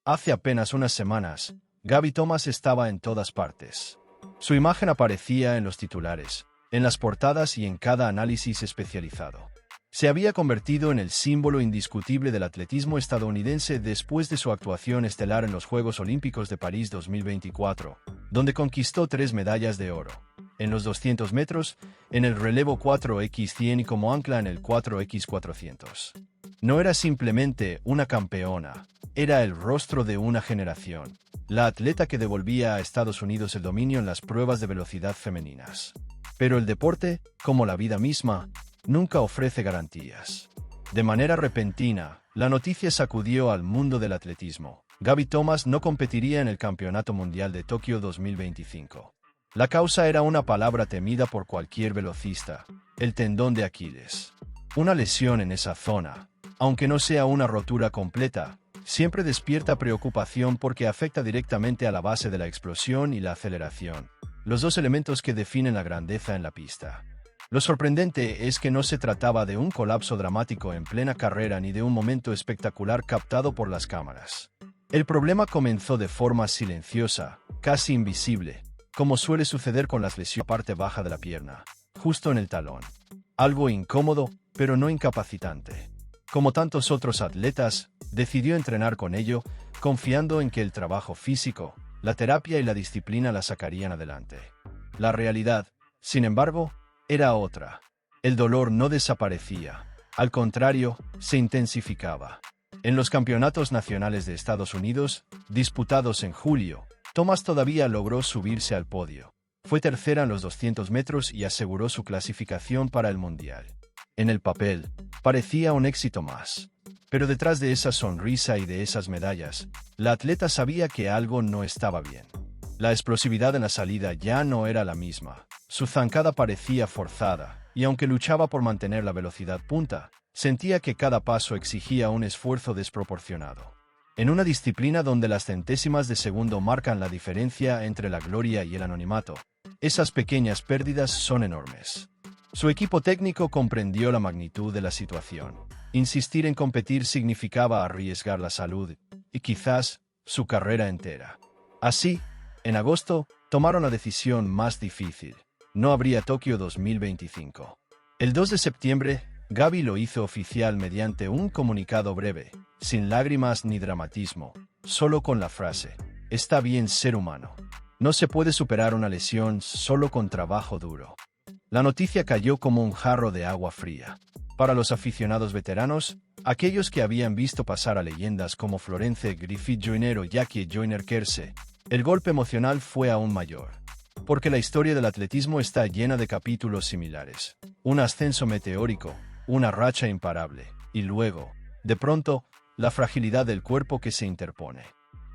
Hace apenas unas semanas, Gabby Thomas estaba en todas partes. Su imagen aparecía en los titulares, en las portadas y en cada análisis especializado. Se había convertido en el símbolo indiscutible del atletismo estadounidense después de su actuación estelar en los Juegos Olímpicos de París 2024, donde conquistó 3 medallas de oro, en los 200 metros, en el relevo 4x100 y como ancla en el 4x400. No era simplemente una campeona, era el rostro de una generación, la atleta que devolvía a Estados Unidos el dominio en las pruebas de velocidad femeninas. Pero el deporte, como la vida misma, nunca ofrece garantías. De manera repentina, la noticia sacudió al mundo del atletismo. Gabby Thomas no competiría en el Campeonato Mundial de Tokio 2025. La causa era una palabra temida por cualquier velocista: el tendón de Aquiles. Una lesión en esa zona, aunque no sea una rotura completa, siempre despierta preocupación porque afecta directamente a la base de la explosión y la aceleración, los dos elementos que definen la grandeza en la pista. Lo sorprendente es que no se trataba de un colapso dramático en plena carrera ni de un momento espectacular captado por las cámaras. El problema comenzó de forma silenciosa, casi invisible, como suele suceder con las lesiones en la parte baja de la pierna, justo en el talón. Algo incómodo, pero no incapacitante. Como tantos otros atletas, decidió entrenar con ello, confiando en que el trabajo físico, la terapia y la disciplina la sacarían adelante. La realidad, sin embargo, era otra. El dolor no desaparecía. Al contrario, se intensificaba. En los campeonatos nacionales de Estados Unidos, disputados en julio, Thomas todavía logró subirse al podio. Fue tercera en los 200 metros y aseguró su clasificación para el Mundial. En el papel, parecía un éxito más. Pero detrás de esa sonrisa y de esas medallas, la atleta sabía que algo no estaba bien. La explosividad en la salida ya no era la misma. Su zancada parecía forzada, y aunque luchaba por mantener la velocidad punta, sentía que cada paso exigía un esfuerzo desproporcionado. En una disciplina donde las centésimas de segundo marcan la diferencia entre la gloria y el anonimato, esas pequeñas pérdidas son enormes. Su equipo técnico comprendió la magnitud de la situación. Insistir en competir significaba arriesgar la salud, y quizás su carrera entera. Así, en agosto, tomaron la decisión más difícil. No habría Tokio 2025. El 2 de septiembre, Gabby lo hizo oficial mediante un comunicado breve, sin lágrimas ni dramatismo, solo con la frase: "Está bien ser humano. No se puede superar una lesión solo con trabajo duro". La noticia cayó como un jarro de agua fría. Para los aficionados veteranos, aquellos que habían visto pasar a leyendas como Florence Griffith Joyner o Jackie Joyner-Kersee, el golpe emocional fue aún mayor. Porque la historia del atletismo está llena de capítulos similares. Un ascenso meteórico, una racha imparable, y luego, de pronto, la fragilidad del cuerpo que se interpone.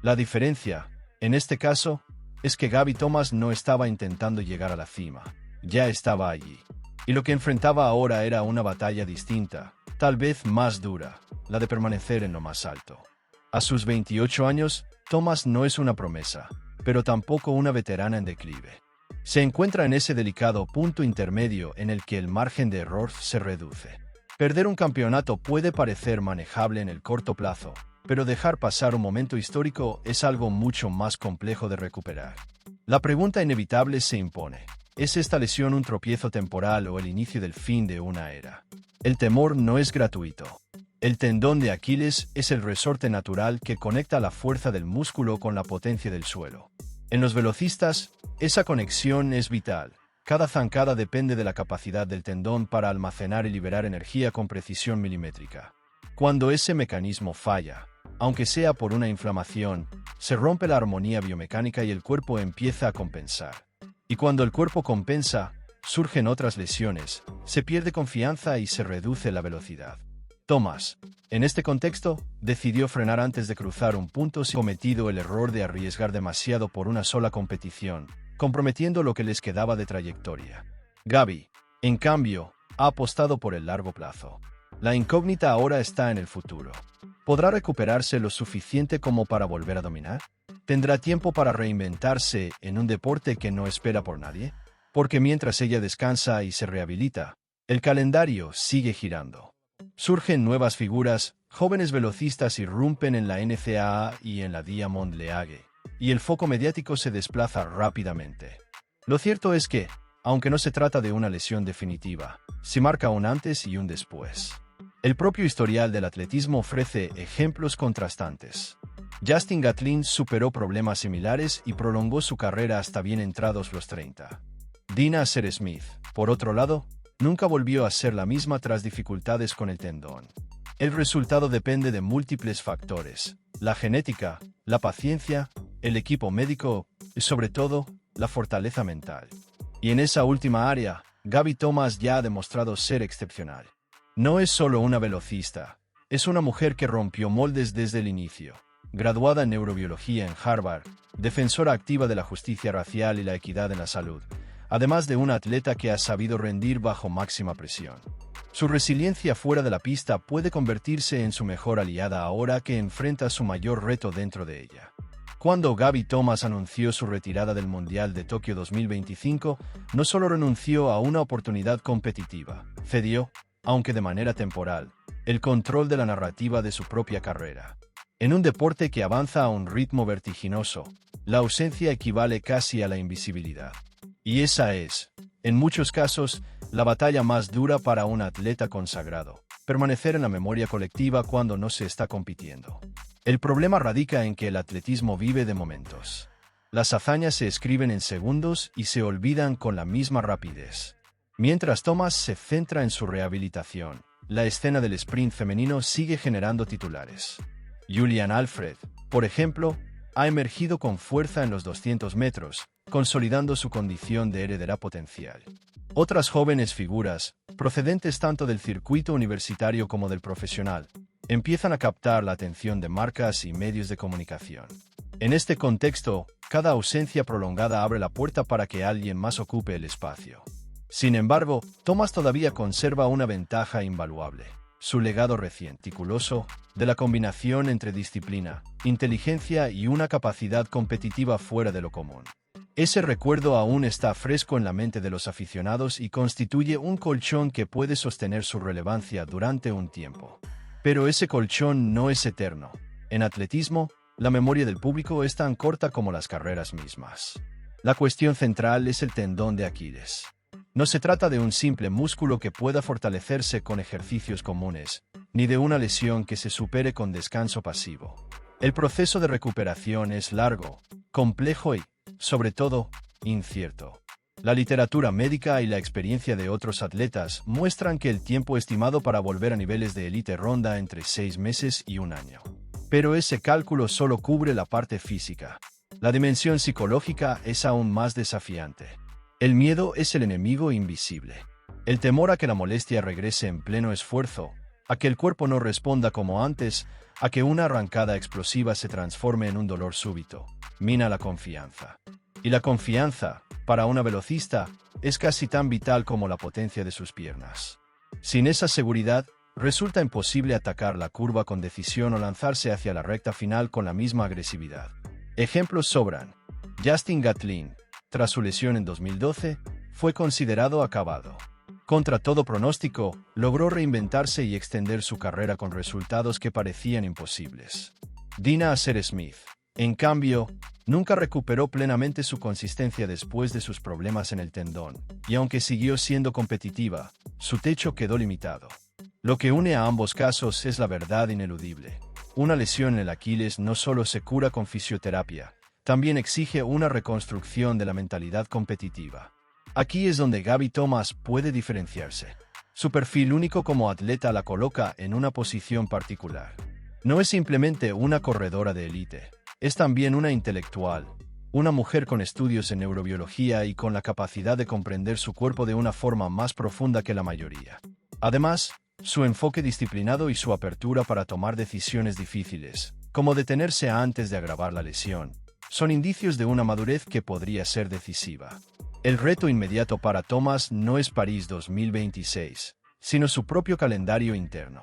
La diferencia, en este caso, es que Gabby Thomas no estaba intentando llegar a la cima. Ya estaba allí. Y lo que enfrentaba ahora era una batalla distinta, tal vez más dura, la de permanecer en lo más alto. A sus 28 años, Thomas no es una promesa, pero tampoco una veterana en declive. Se encuentra en ese delicado punto intermedio en el que el margen de error se reduce. Perder un campeonato puede parecer manejable en el corto plazo, pero dejar pasar un momento histórico es algo mucho más complejo de recuperar. La pregunta inevitable se impone: ¿es esta lesión un tropiezo temporal o el inicio del fin de una era? El temor no es gratuito. El tendón de Aquiles es el resorte natural que conecta la fuerza del músculo con la potencia del suelo. En los velocistas, esa conexión es vital. Cada zancada depende de la capacidad del tendón para almacenar y liberar energía con precisión milimétrica. Cuando ese mecanismo falla, aunque sea por una inflamación, se rompe la armonía biomecánica y el cuerpo empieza a compensar. Y cuando el cuerpo compensa, surgen otras lesiones, se pierde confianza y se reduce la velocidad. Thomas, en este contexto, decidió frenar antes de cruzar un punto sin cometido el error de arriesgar demasiado por una sola competición, comprometiendo lo que les quedaba de trayectoria. Gabby, en cambio, ha apostado por el largo plazo. La incógnita ahora está en el futuro. ¿Podrá recuperarse lo suficiente como para volver a dominar? ¿Tendrá tiempo para reinventarse en un deporte que no espera por nadie? Porque mientras ella descansa y se rehabilita, el calendario sigue girando. Surgen nuevas figuras, jóvenes velocistas irrumpen en la NCAA y en la Diamond League, y el foco mediático se desplaza rápidamente. Lo cierto es que, aunque no se trata de una lesión definitiva, se marca un antes y un después. El propio historial del atletismo ofrece ejemplos contrastantes. Justin Gatlin superó problemas similares y prolongó su carrera hasta bien entrados los 30. Dina Asher-Smith, por otro lado, nunca volvió a ser la misma tras dificultades con el tendón. El resultado depende de múltiples factores: la genética, la paciencia, el equipo médico y, sobre todo, la fortaleza mental. Y en esa última área, Gabby Thomas ya ha demostrado ser excepcional. No es solo una velocista, es una mujer que rompió moldes desde el inicio. Graduada en neurobiología en Harvard, defensora activa de la justicia racial y la equidad en la salud, además de una atleta que ha sabido rendir bajo máxima presión. Su resiliencia fuera de la pista puede convertirse en su mejor aliada ahora que enfrenta su mayor reto dentro de ella. Cuando Gabby Thomas anunció su retirada del Mundial de Tokio 2025, no solo renunció a una oportunidad competitiva, cedió, aunque de manera temporal, el control de la narrativa de su propia carrera. En un deporte que avanza a un ritmo vertiginoso, la ausencia equivale casi a la invisibilidad. Y esa es, en muchos casos, la batalla más dura para un atleta consagrado: permanecer en la memoria colectiva cuando no se está compitiendo. El problema radica en que el atletismo vive de momentos. Las hazañas se escriben en segundos y se olvidan con la misma rapidez. Mientras Thomas se centra en su rehabilitación, la escena del sprint femenino sigue generando titulares. Julian Alfred, por ejemplo, ha emergido con fuerza en los 200 metros, consolidando su condición de heredera potencial. Otras jóvenes figuras, procedentes tanto del circuito universitario como del profesional, empiezan a captar la atención de marcas y medios de comunicación. En este contexto, cada ausencia prolongada abre la puerta para que alguien más ocupe el espacio. Sin embargo, Thomas todavía conserva una ventaja invaluable: su legado recienticuloso, de la combinación entre disciplina, inteligencia y una capacidad competitiva fuera de lo común. Ese recuerdo aún está fresco en la mente de los aficionados y constituye un colchón que puede sostener su relevancia durante un tiempo. Pero ese colchón no es eterno. En atletismo, la memoria del público es tan corta como las carreras mismas. La cuestión central es el tendón de Aquiles. No se trata de un simple músculo que pueda fortalecerse con ejercicios comunes, ni de una lesión que se supere con descanso pasivo. El proceso de recuperación es largo, complejo y, sobre todo, incierto. La literatura médica y la experiencia de otros atletas muestran que el tiempo estimado para volver a niveles de élite ronda entre 6 meses y 1 año. Pero ese cálculo solo cubre la parte física. La dimensión psicológica es aún más desafiante. El miedo es el enemigo invisible. El temor a que la molestia regrese en pleno esfuerzo, a que el cuerpo no responda como antes, a que una arrancada explosiva se transforme en un dolor súbito, mina la confianza. Y la confianza, para una velocista, es casi tan vital como la potencia de sus piernas. Sin esa seguridad, resulta imposible atacar la curva con decisión o lanzarse hacia la recta final con la misma agresividad. Ejemplos sobran. Justin Gatlin, tras su lesión en 2012, fue considerado acabado. Contra todo pronóstico, logró reinventarse y extender su carrera con resultados que parecían imposibles. Dina Asher-Smith, en cambio, nunca recuperó plenamente su consistencia después de sus problemas en el tendón, y aunque siguió siendo competitiva, su techo quedó limitado. Lo que une a ambos casos es la verdad ineludible: una lesión en el Aquiles no solo se cura con fisioterapia, también exige una reconstrucción de la mentalidad competitiva. Aquí es donde Gabby Thomas puede diferenciarse. Su perfil único como atleta la coloca en una posición particular. No es simplemente una corredora de élite, es también una intelectual, una mujer con estudios en neurobiología y con la capacidad de comprender su cuerpo de una forma más profunda que la mayoría. Además, su enfoque disciplinado y su apertura para tomar decisiones difíciles, como detenerse antes de agravar la lesión, son indicios de una madurez que podría ser decisiva. El reto inmediato para Thomas no es París 2026, sino su propio calendario interno.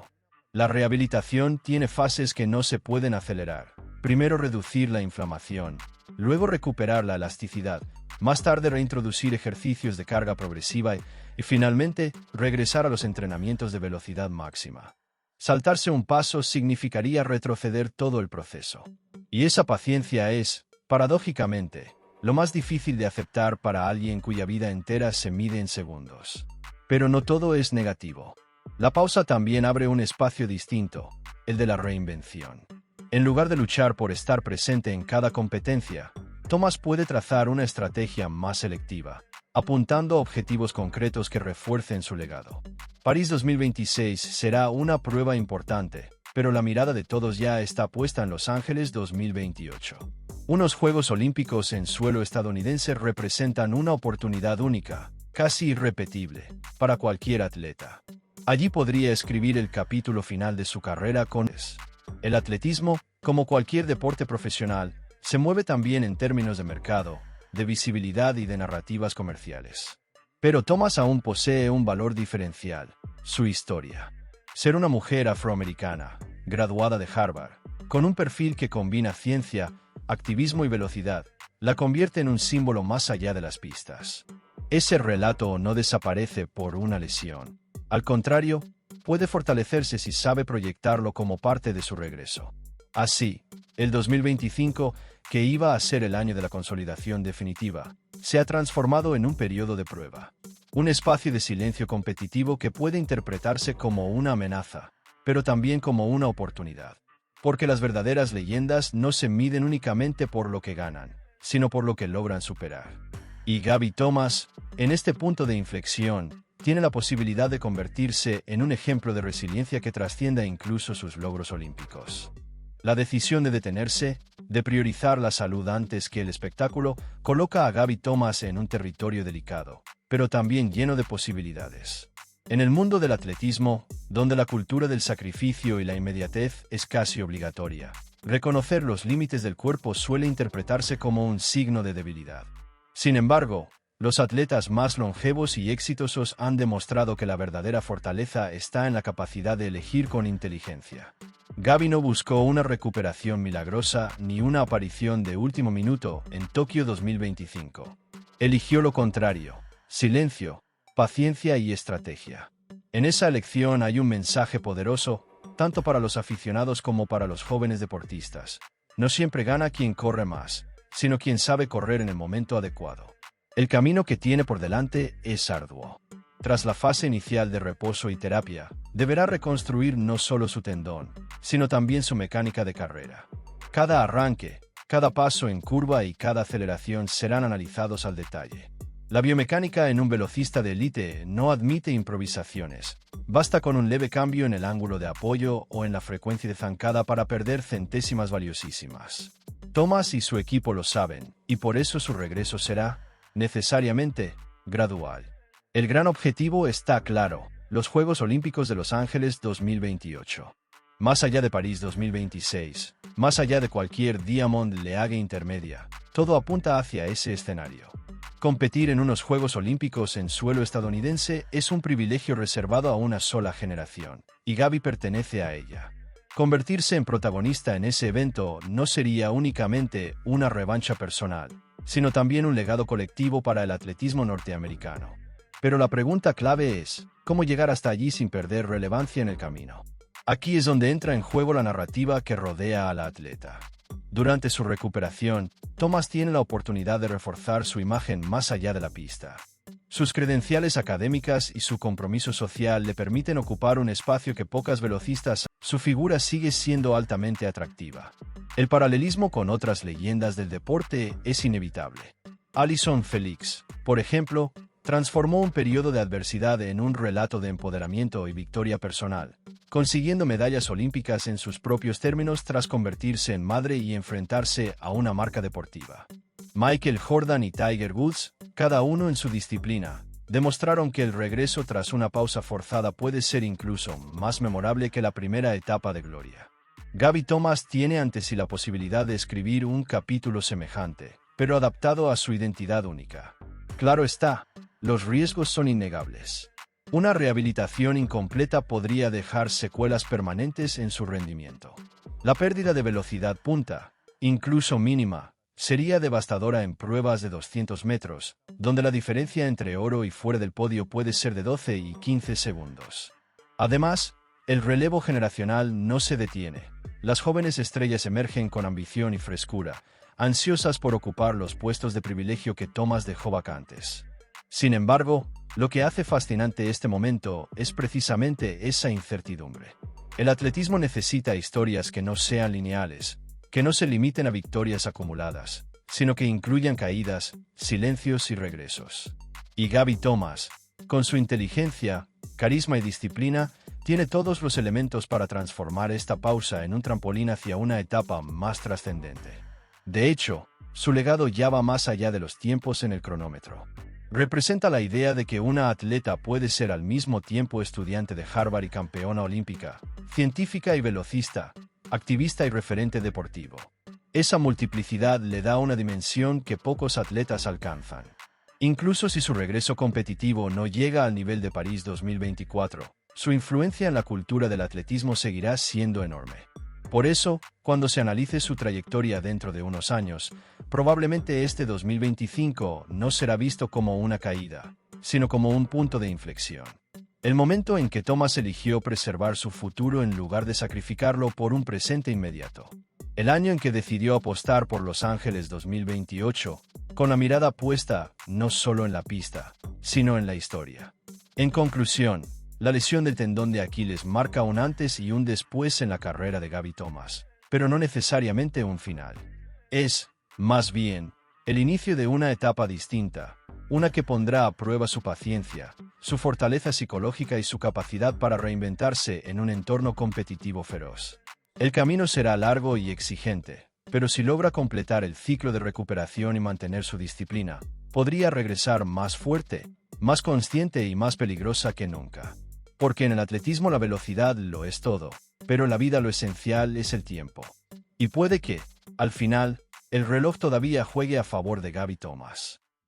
La rehabilitación tiene fases que no se pueden acelerar. Primero reducir la inflamación, luego recuperar la elasticidad, más tarde reintroducir ejercicios de carga progresiva y finalmente regresar a los entrenamientos de velocidad máxima. Saltarse un paso significaría retroceder todo el proceso. Y esa paciencia es, paradójicamente, lo más difícil de aceptar para alguien cuya vida entera se mide en segundos. Pero no todo es negativo. La pausa también abre un espacio distinto, el de la reinvención. En lugar de luchar por estar presente en cada competencia, Thomas puede trazar una estrategia más selectiva, apuntando a objetivos concretos que refuercen su legado. París 2026 será una prueba importante, pero la mirada de todos ya está puesta en Los Ángeles 2028. Unos Juegos Olímpicos en suelo estadounidense representan una oportunidad única, casi irrepetible, para cualquier atleta. Allí podría escribir el capítulo final de su carrera con el atletismo, como cualquier deporte profesional, se mueve también en términos de mercado, de visibilidad y de narrativas comerciales. Pero Thomas aún posee un valor diferencial, su historia. Ser una mujer afroamericana, graduada de Harvard, con un perfil que combina ciencia, activismo y velocidad, la convierte en un símbolo más allá de las pistas. Ese relato no desaparece por una lesión. Al contrario, puede fortalecerse si sabe proyectarlo como parte de su regreso. Así, el 2025, que iba a ser el año de la consolidación definitiva, se ha transformado en un periodo de prueba. Un espacio de silencio competitivo que puede interpretarse como una amenaza, pero también como una oportunidad. Porque las verdaderas leyendas no se miden únicamente por lo que ganan, sino por lo que logran superar. Y Gabby Thomas, en este punto de inflexión, tiene la posibilidad de convertirse en un ejemplo de resiliencia que trascienda incluso sus logros olímpicos. La decisión de detenerse, de priorizar la salud antes que el espectáculo, coloca a Gabby Thomas en un territorio delicado, pero también lleno de posibilidades. En el mundo del atletismo, donde la cultura del sacrificio y la inmediatez es casi obligatoria, reconocer los límites del cuerpo suele interpretarse como un signo de debilidad. Sin embargo, los atletas más longevos y exitosos han demostrado que la verdadera fortaleza está en la capacidad de elegir con inteligencia. Gabby no buscó una recuperación milagrosa ni una aparición de último minuto en Tokio 2025. Eligió lo contrario: silencio, paciencia y estrategia. En esa elección hay un mensaje poderoso, tanto para los aficionados como para los jóvenes deportistas. No siempre gana quien corre más, sino quien sabe correr en el momento adecuado. El camino que tiene por delante es arduo. Tras la fase inicial de reposo y terapia, deberá reconstruir no solo su tendón, sino también su mecánica de carrera. Cada arranque, cada paso en curva y cada aceleración serán analizados al detalle. La biomecánica en un velocista de élite no admite improvisaciones. Basta con un leve cambio en el ángulo de apoyo o en la frecuencia de zancada para perder centésimas valiosísimas. Thomas y su equipo lo saben, y por eso su regreso será, necesariamente, gradual. El gran objetivo está claro: los Juegos Olímpicos de Los Ángeles 2028. Más allá de París 2026, más allá de cualquier Diamond League intermedia, todo apunta hacia ese escenario. Competir en unos Juegos Olímpicos en suelo estadounidense es un privilegio reservado a una sola generación, y Gabby pertenece a ella. Convertirse en protagonista en ese evento no sería únicamente una revancha personal, sino también un legado colectivo para el atletismo norteamericano. Pero la pregunta clave es: ¿cómo llegar hasta allí sin perder relevancia en el camino? Aquí es donde entra en juego la narrativa que rodea a la atleta. Durante su recuperación, Thomas tiene la oportunidad de reforzar su imagen más allá de la pista. Sus credenciales académicas y su compromiso social le permiten ocupar un espacio que pocas velocistas. Su figura sigue siendo altamente atractiva. El paralelismo con otras leyendas del deporte es inevitable. Allyson Felix, por ejemplo, transformó un periodo de adversidad en un relato de empoderamiento y victoria personal, consiguiendo medallas olímpicas en sus propios términos tras convertirse en madre y enfrentarse a una marca deportiva. Michael Jordan y Tiger Woods, cada uno en su disciplina, demostraron que el regreso tras una pausa forzada puede ser incluso más memorable que la primera etapa de gloria. Gabby Thomas tiene ante sí la posibilidad de escribir un capítulo semejante, pero adaptado a su identidad única. Claro está, los riesgos son innegables. Una rehabilitación incompleta podría dejar secuelas permanentes en su rendimiento. La pérdida de velocidad punta, incluso mínima, sería devastadora en pruebas de 200 metros, donde la diferencia entre oro y fuera del podio puede ser de 12 y 15 segundos. Además, El relevo generacional no se detiene. Las jóvenes estrellas emergen con ambición y frescura, ansiosas por ocupar los puestos de privilegio que Thomas dejó vacantes. Sin embargo, lo que hace fascinante este momento es precisamente esa incertidumbre. El atletismo necesita historias que no sean lineales, que no se limiten a victorias acumuladas, sino que incluyan caídas, silencios y regresos. Y Gabby Thomas, con su inteligencia, carisma y disciplina, tiene todos los elementos para transformar esta pausa en un trampolín hacia una etapa más trascendente. De hecho, su legado ya va más allá de los tiempos en el cronómetro. Representa la idea de que una atleta puede ser al mismo tiempo estudiante de Harvard y campeona olímpica, científica y velocista, activista y referente deportivo. Esa multiplicidad le da una dimensión que pocos atletas alcanzan. Incluso si su regreso competitivo no llega al nivel de París 2024, su influencia en la cultura del atletismo seguirá siendo enorme. Por eso, cuando se analice su trayectoria dentro de unos años, probablemente este 2025 no será visto como una caída, sino como un punto de inflexión. El momento en que Thomas eligió preservar su futuro en lugar de sacrificarlo por un presente inmediato. El año en que decidió apostar por Los Ángeles 2028, con la mirada puesta no solo en la pista, sino en la historia. En conclusión, la lesión del tendón de Aquiles marca un antes y un después en la carrera de Gabby Thomas, pero no necesariamente un final. Es, más bien, el inicio de una etapa distinta, una que pondrá a prueba su paciencia, su fortaleza psicológica y su capacidad para reinventarse en un entorno competitivo feroz. El camino será largo y exigente, pero si logra completar el ciclo de recuperación y mantener su disciplina, podría regresar más fuerte, más consciente y más peligrosa que nunca. Porque en el atletismo la velocidad lo es todo, pero en la vida lo esencial es el tiempo. Y puede que, al final, el reloj todavía juegue a favor de Gabby Thomas.